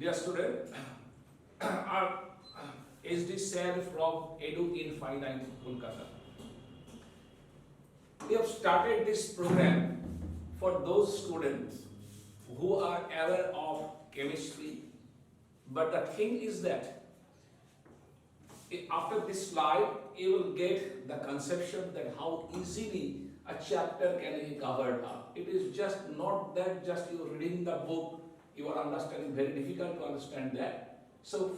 Dear student, I'm SD Sen from EDUINFINITE Kolkata. We have started this program for those students who are aware of chemistry, but the thing is that after this slide you will get the conception that how easily a chapter can be covered up. It is just not that just you reading the book, you are understanding, very difficult to understand that. So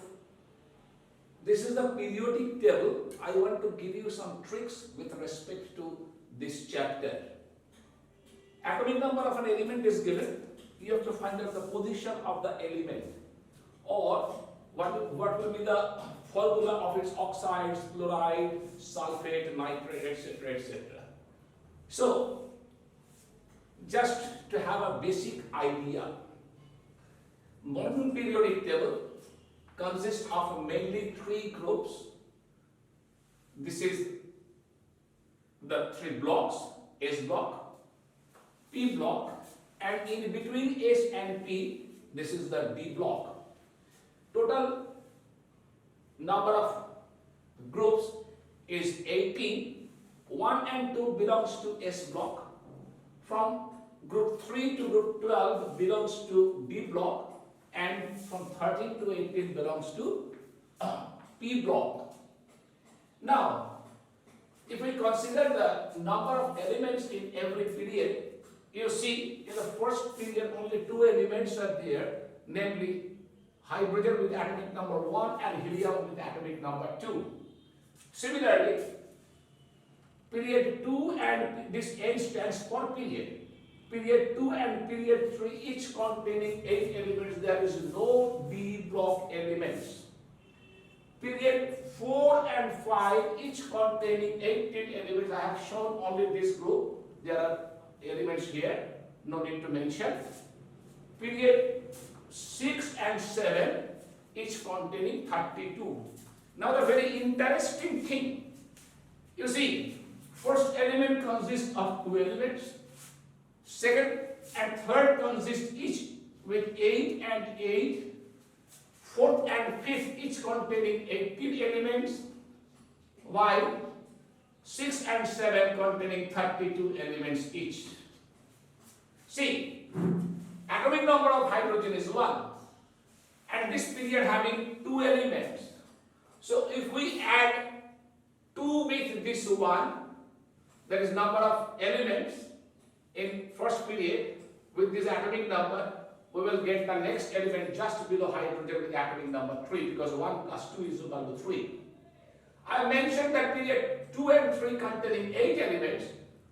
this is the periodic table. I want to give you some tricks with respect to this chapter. Atomic number of an element is given. You have to find out the position of the element, or what will be the formula of its oxides, chloride, sulfate, nitrate, etc., etc. So, just to have a basic idea, modern periodic table consists of mainly three groups. This is the three blocks: S block, P block, and in between S and P, this is the D block. Total number of groups is 18. 1 and 2 belongs to S block. From group 3 to group 12 belongs to D block, and from 13 to 18 belongs to P block. Now, if we consider the number of elements in every period, you see in the first period only 2 elements are there, namely hydrogen with atomic number 1 and helium with atomic number 2. Similarly, period 2 and this N stands for period. Period 2 and period 3 each containing 8 elements. There is no D block elements. Period 4 and 5 each containing 18 elements. I have shown only this group. There are elements here, no need to mention. Period 6 and 7 each containing 32. Now the very interesting thing, you see, first element consists of 2 elements, second and third consist each with 8 and 8, fourth and fifth each containing 18 elements, while 6 and 7 containing 32 elements each. See, atomic number of hydrogen is 1, and this period having 2 elements. So if we add 2 with this 1, that is number of elements in first period with this atomic number, we will get the next element just below hydrogen with atomic number 3, because 1 plus 2 is equal to 3. I mentioned that period 2 and 3 containing 8 elements.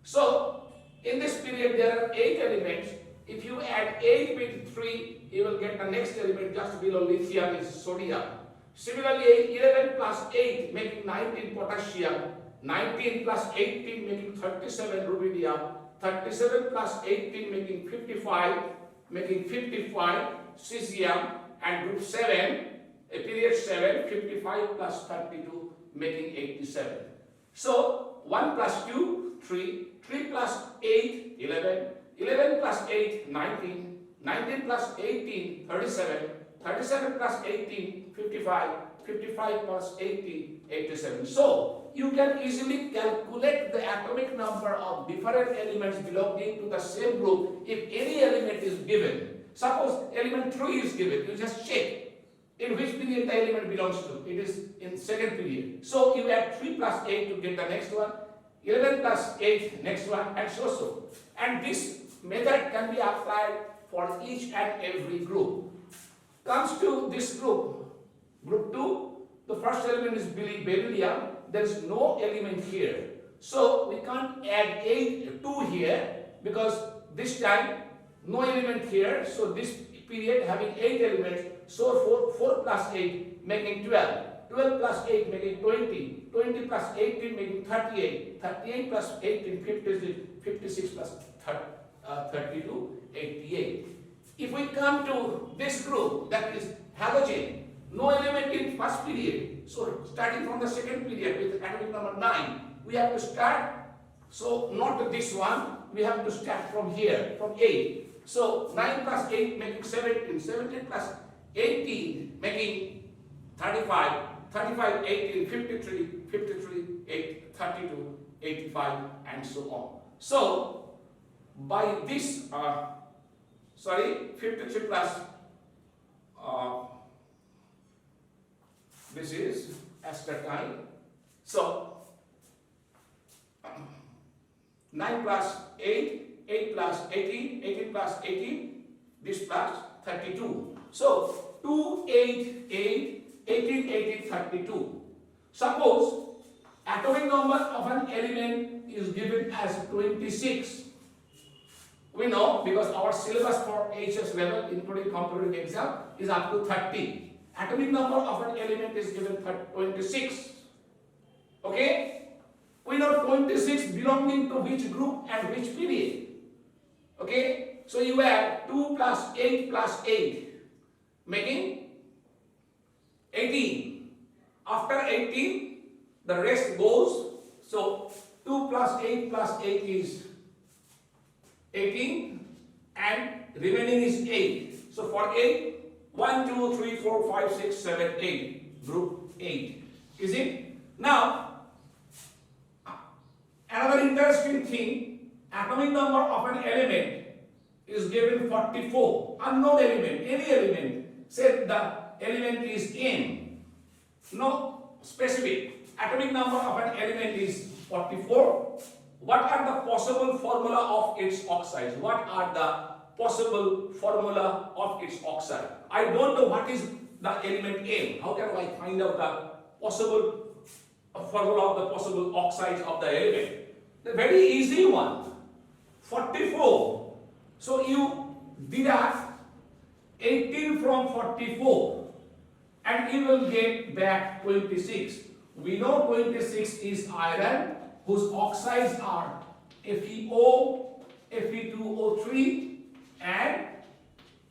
So in this period there are 8 elements. If you add 8 with 3, you will get the next element just below lithium is sodium. Similarly, 11 plus 8 making 19 potassium, 19 plus 18 making 37 rubidium, 37 plus 18 making 55 cesium, and group 7, period 7, 55 plus 32 making 87. So 1 plus 2, 3, 3 plus 8, 11, 11 plus 8, 19, 19 plus 18, 37, 37 plus 18, 55, 55 plus 18, 87. So you can easily calculate the atomic number of different elements belonging to the same group if any element is given. Suppose element 3 is given, you just check in which period the element belongs to. It is in second period. So you add 3 plus 8 to get the next one, 11 plus 8 next one, and so. And this method can be applied for each and every group. Comes to this group, group 2, the first element is beryllium. There is no element here. So we can't add 2 here, because this time no element here. So this period having 8 elements, so 4 plus 8 making 12. 12 plus 8 making 20. 20 plus 18 making 38. 38 plus 18, 56 plus 32, 88. If we come to this group, that is halogen, no element in first period. So starting from the second period with atomic number 9, we have to start. So not this one, we have to start from here, from 8. So 9 plus 8 making 17. 17 plus 18, making 35, 35, 18, 53, 53, 8, 32, 85, and so on. So, by this, 53 plus, this is extra time. So, 9 plus 8, 8 plus 18, 18 plus 18, this plus 32. So, 2, 8, 8, 18, 18, 32. Suppose atomic number of an element is given as 26. We know because our syllabus for HS level, including competitive exam, is up to 30. Atomic number of an element is given 26. Okay? We know 26 belonging to which group and which period. Okay? So you have 2 plus 8 plus 8, making 18. After 18, the rest goes. So 2 plus 8 plus 8 is 18 and remaining is 8. So for 8, 1, 2, 3, 4, 5, 6, 7, 8. Group 8. Is it? Now, another interesting thing, atomic number of an element is given 44. Unknown element, any element. Say the element is N. No specific. Atomic number of an element is 44. What are the possible formula of its oxides? What are the possible formula of its oxide? I don't know what is the element N. How can I find out the possible formula of the possible oxides of the element? The very easy one. 44. So you deduct 18 from 44 and you will get back 26. We know 26 is iron, whose oxides are FeO, Fe2O3 and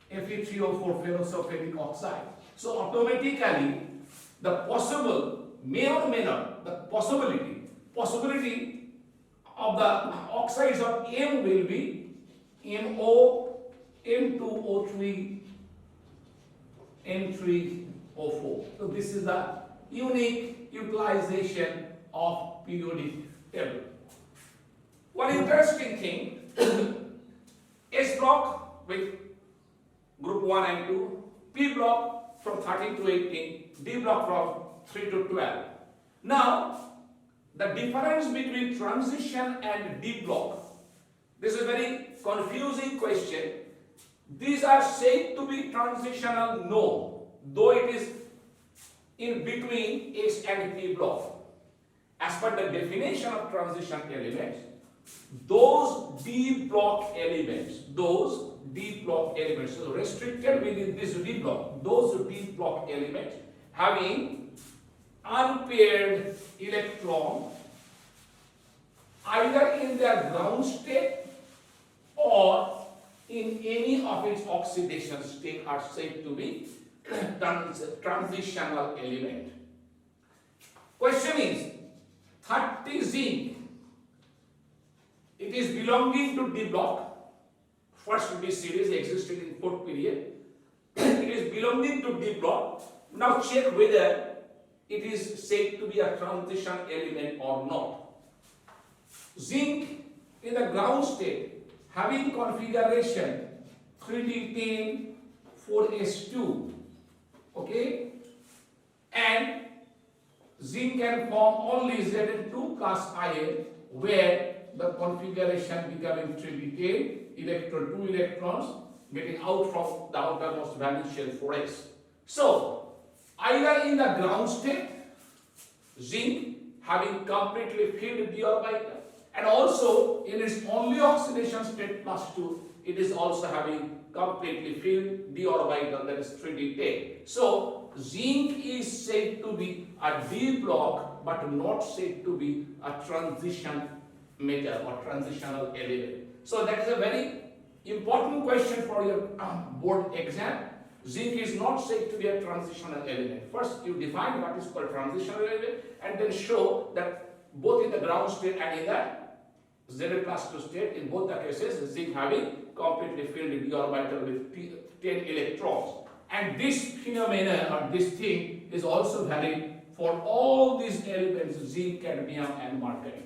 Fe3O4 ferrosulfuric oxide. So automatically the possible, may or may not, the possibility of the oxides of M will be MO, M2O3, N3O4. So this is the unique utilization of periodic table. One interesting thing, S block with group 1 and 2, P block from 13 to 18, D block from 3 to 12. Now, the difference between transition and D block, this is a very confusing question. These are said to be transitional, no, though it is in between S and P block. As per the definition of transition elements, those D block elements, so restricted within this D block, those D block elements having unpaired electron either in their ground state or in any of its oxidation state are said to be transitional element. Question is, 30 zinc, it is belonging to D block, first D series existed in 4th period, it is belonging to D block. Now check whether it is said to be a transition element or not. Zinc in the ground state having configuration 3D10 4s2, okay, and zinc can form only Zn2 plus ion where the configuration becoming 3D10, electron 2 electrons getting out from the outermost valence shell 4s. So either in the ground state, zinc having completely filled d orbital, and also in its only oxidation state plus 2, it is also having completely filled d orbital, that is 3d10. So zinc is said to be a D block but not said to be a transition metal or transitional element. So that is a very important question for your board exam. Zinc is not said to be a transitional element. First you define what is called transitional element and then show that both in the ground state and in the Zn plus 2 state, in both the cases, zinc having completely filled d orbital with 10 electrons. And this phenomena or this thing is also valid for all these elements, zinc, cadmium and mercury.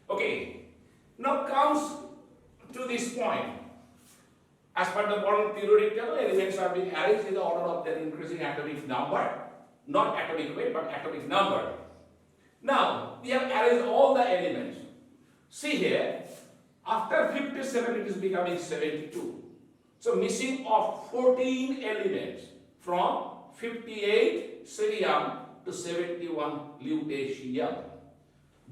Okay, now comes to this point. As per the modern periodic table, elements are being arranged in the order of their increasing atomic number, not atomic weight but atomic number. Now, we have arranged all the elements. See here, after 57 it is becoming 72. So missing of 14 elements from 58 cerium to 71 lutetium.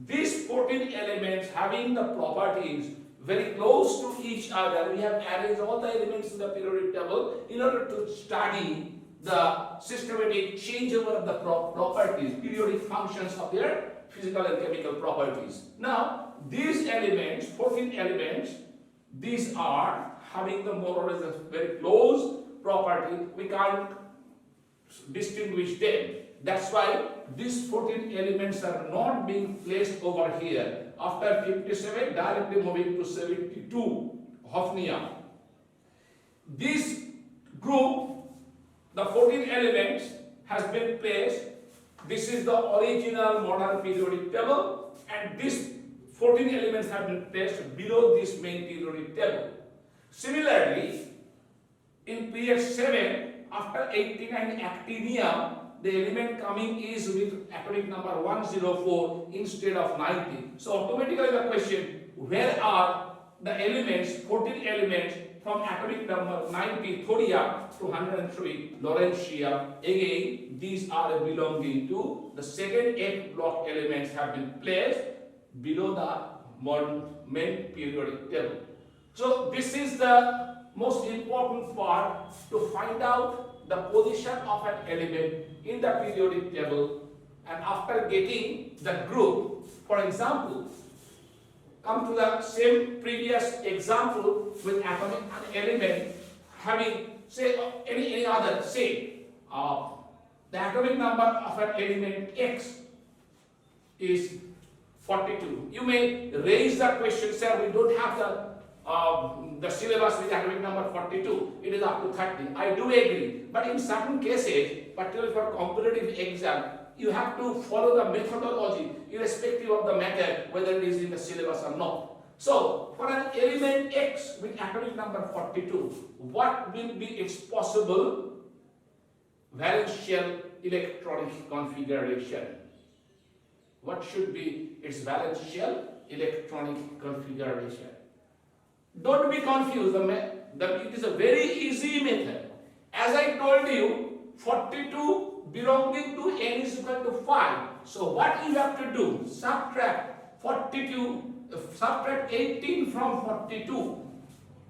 These 14 elements having the properties very close to each other, we have arranged all the elements in the periodic table in order to study the systematic changeover of the properties, periodic functions of their physical and chemical properties. Now, these elements, 14 elements, these are having the more or less a very close property. We can't distinguish them. That's why these 14 elements are not being placed over here. After 57, directly moving to 72, hafnium. This group, the 14 elements, has been placed. This is the original modern periodic table, and these 14 elements have been placed below this main periodic table. Similarly, in period 7, after 89 actinium, the element coming is with atomic number 104 instead of 90. So automatically the question, where are the elements, 14 elements from atomic number 90 thorium to 103 lawrencium? Again, these are belonging to the second F block elements have been placed below the main periodic table. So this is the most important part to find out the position of an element in the periodic table, and after getting the group, for example, come to the same previous example with atomic element having say any other, say the atomic number of an element X is 42. You may raise the question, sir, we don't have the syllabus with atomic number 42, it is up to 30. I do agree, but in certain cases, particularly for competitive exam, you have to follow the methodology irrespective of the matter whether it is in the syllabus or not. So, for an element X with atomic number 42, what will be its possible valence shell electronic configuration? What should be its valence shell electronic configuration? Don't be confused, it is a very easy method. As I told you, 42 belonging to n is equal to 5. So what you have to do? Subtract 18 from 42.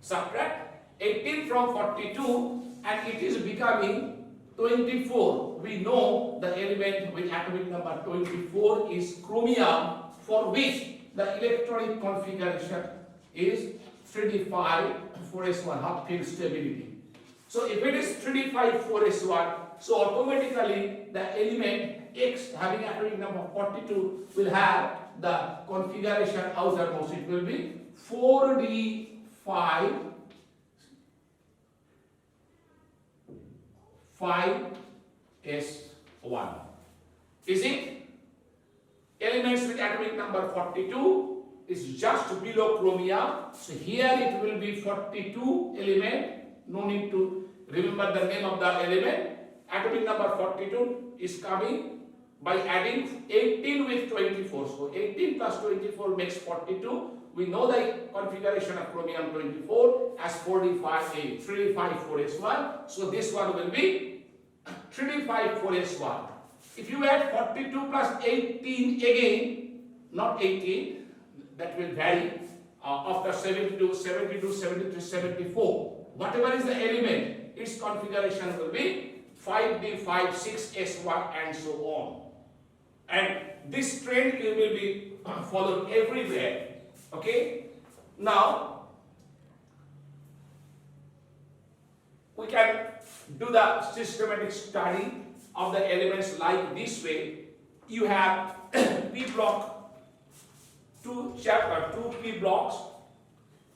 Subtract 18 from 42 and it is becoming 24. We know the element with atomic number 24 is chromium, for which the electronic configuration is 3d5 4s1, half field stability. So if it is 3d5 4s1, so automatically the element X having atomic number 42 will have the configuration outermost. It will be 4d5 5s1. Is it? Elements with atomic number 42 is just below chromium. So here it will be 42 element. No need to remember the name of the element. Atomic number 42 is coming by adding 18 with 24. So 18 plus 24 makes 42. We know the configuration of chromium 24 as 4d5A, 3d5 4s1. So this one will be 3d5 4s1. If you add 42 plus 18 again, not 18, that will vary after 72, 72, 73, 74. Whatever is the element, its configuration will be 5d5, 6s1 and so on. And this trend will be followed everywhere. Okay? Now, we can do the systematic study of the elements like this way. You have P block, two P blocks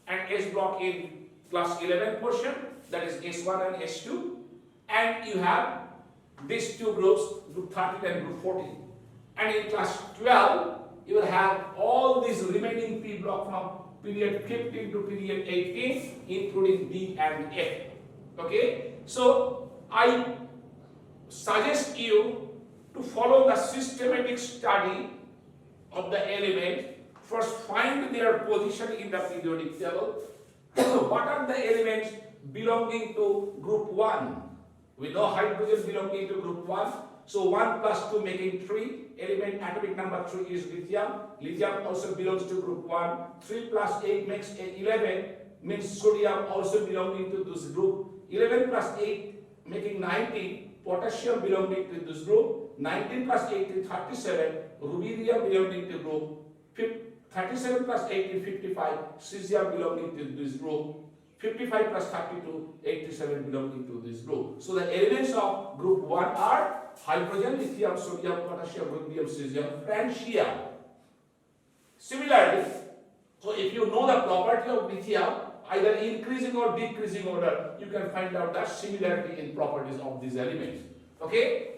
and S block in class 11 portion, that is S1 and S2. and you have these two groups, group 13 and group 14. And in class 12, you will have all these remaining P block from period 15 to period 18, including D and F. Okay, so I suggest you to follow the systematic study of the element. First, find their position in the periodic table. What are the elements belonging to group 1? We know hydrogen belonging to group 1. So 1 plus 2 making 3. Element atomic number 3 is lithium. Lithium also belongs to group 1. 3 plus 8 makes 11, means sodium also belonging to this group. 11 plus 8 making 19. Potassium belonging to this group. 19 plus 8 is 37. Rubidium belonging to group. 37 plus 8 is 55. Cesium belonging to this group. 55 plus 32, 87 belonging to this group. So the elements of group 1 are hydrogen, lithium, sodium, potassium, rubidium, cesium, francium. Similarly, so if you know the property of lithium, either increasing or decreasing order, you can find out the similarity in properties of these elements. Okay?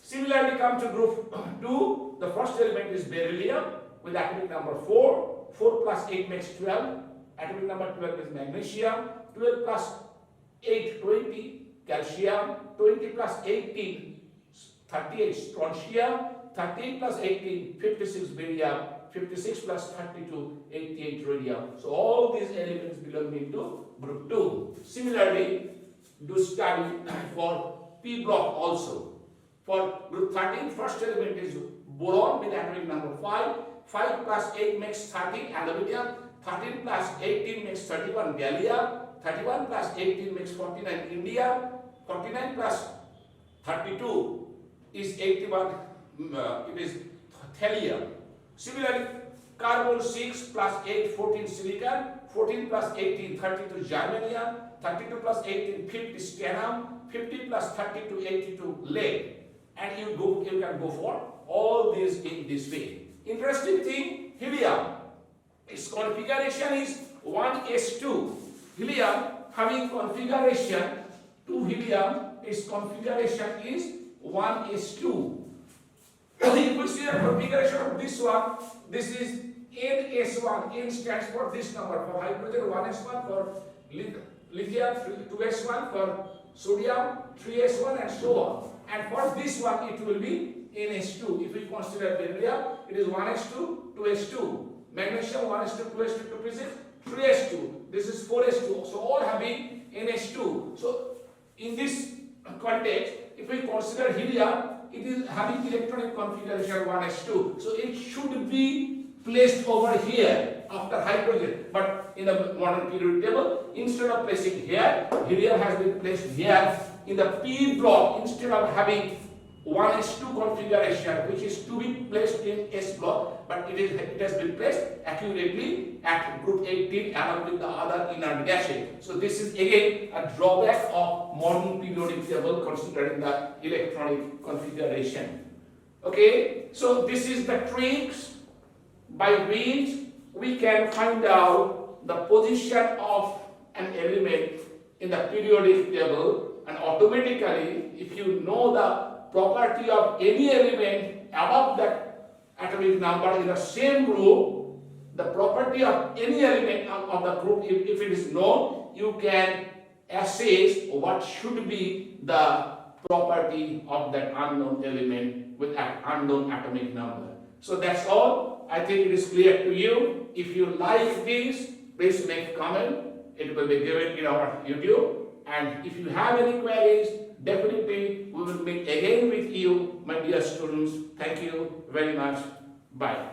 Similarly, come to group 2. The first element is beryllium with atomic number 4. 4 plus 8 makes 12. Atomic number 12 is magnesium. 12 plus 8, 20. Calcium. 20 plus 18, 38 strontium. 38 plus 18, 56 barium. 56 plus 32, 88 radium. So all these elements belonging to group 2. Similarly, do study for P block also. For group 13, first element is boron with atomic number 5. 5 plus 8 makes 13 aluminium. 13 plus 18 makes 31 gallium. 31 plus 18 makes 49 indium. 49 plus 32 is 81, it is thallium. Similarly, carbon 6 plus 8, 14 silicon. 14 plus 18, 32 germanium. 32 plus 18, 50 scanum. 50 plus 32, 82 lead. And you can go for all these in this way. Interesting thing, helium. Its configuration is 1s2. Helium having configuration 2 helium, its configuration is 1s2. If we see the configuration of this one, this is NS1. N stands for this number. For hydrogen 1s1, for lithium 2s1, for sodium 3s1, and so on. And for this one, it will be NS2. If we consider beryllium, it is 1s2, 2s2. Magnesium 1s2, 2s2, 2 physics, 3s2. This is 4s2. So all having NH2. So in this context, if we consider helium, it is having electronic configuration 1s2. So it should be placed over here after hydrogen. But in the modern periodic table, instead of placing here, helium has been placed here in the P block instead of having 1s2 configuration, which is to be placed in S block, but it has been placed accurately at group 18 along with the other inert gases. So this is again a drawback of modern periodic table considering the electronic configuration. Okay, so this is the tricks by which we can find out the position of an element in the periodic table, and automatically, if you know the property of any element above that atomic number in the same group, the property of any element of the group, if it is known, you can assess what should be the property of that unknown element with an unknown atomic number. So that's all. I think it is clear to you. If you like this, please make comment. It will be given in our YouTube. And if you have any queries, definitely we will meet again with you, my dear students. Thank you very much. Bye.